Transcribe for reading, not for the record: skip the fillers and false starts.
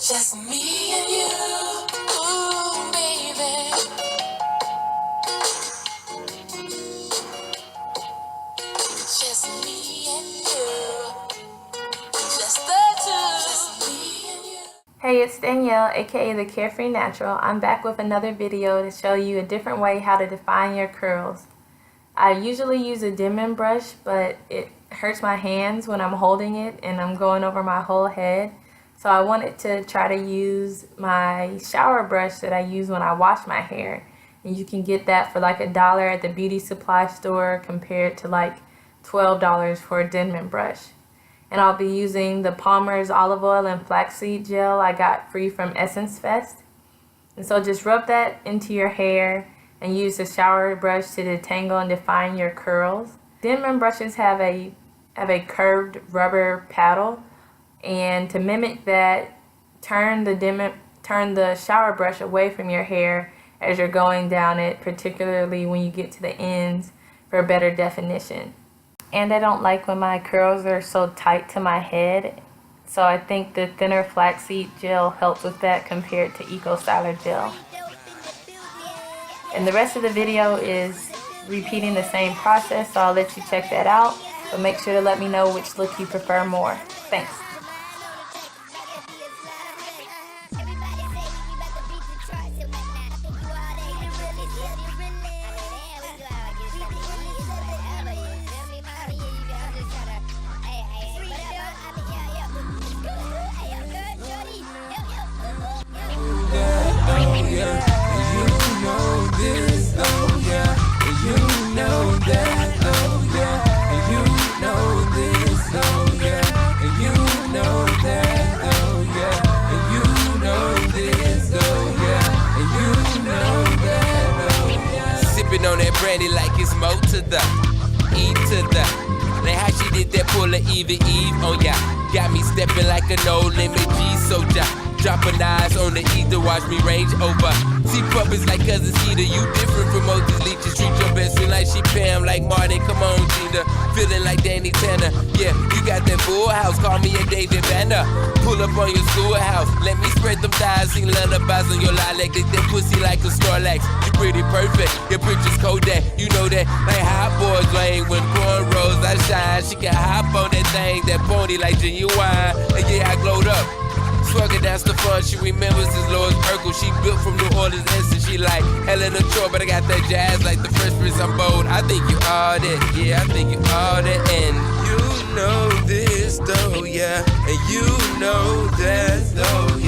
Just me and you, ooh, baby. Just me and you, just the two. Just me and you. Hey, it's Danielle, aka the Carefree Natural. I'm back with another video to show you a different way how to define your curls. I usually use a Denman brush, but it hurts my hands when I'm holding it and I'm going over my whole head. So I wanted to try to use my shower brush that I use when I wash my hair. And you can get that for like $1 at the beauty supply store compared to like $12 for a Denman brush. And I'll be using the Palmer's olive oil and flaxseed gel I got free from Essence Fest. And so just rub that into your hair and use the shower brush to detangle and define your curls. Denman brushes have a curved rubber paddle, and to mimic that, turn the shower brush away from your hair as you're going down it, particularly when you get to the ends for better definition. And I don't like when my curls are so tight to my head, so I think the thinner flaxseed gel helps with that compared to Eco Styler gel. And the rest of the video is repeating the same process, so I'll let you check that out, but make sure to let me know which look you prefer more. Thanks. On that brandy like it's more to the E to the. Like how she did that pull of Eve, oh yeah. Got me stepping like an old limit G soldier. Dropping eyes on the ether, watch me range over. See puppets like cousin Cedar, you different from Moses Leeches. Treat your best friend like she Pam, like Martin, come on Gina. Feeling like Danny Tanner, yeah, you got that full house, call me a David Banner. Pull up on your schoolhouse, let me spread them thighs, sing lullabies on your lilac. Lick that pussy like a Snorlax, you pretty perfect, your picture's Kodak. You know that, like hot boys lane, when cornrows I shine. She can hop on that thing, that pony like genuine. And yeah, I glowed up. Swagger, that's the fun. She remembers his Lois Urkel. She built from New Orleans, and she like Helena Troy, but I got that jazz like the Fresh Prince. I'm bold. I think you all that, yeah. I think you all that, and you know this though, yeah. And you know that though, yeah.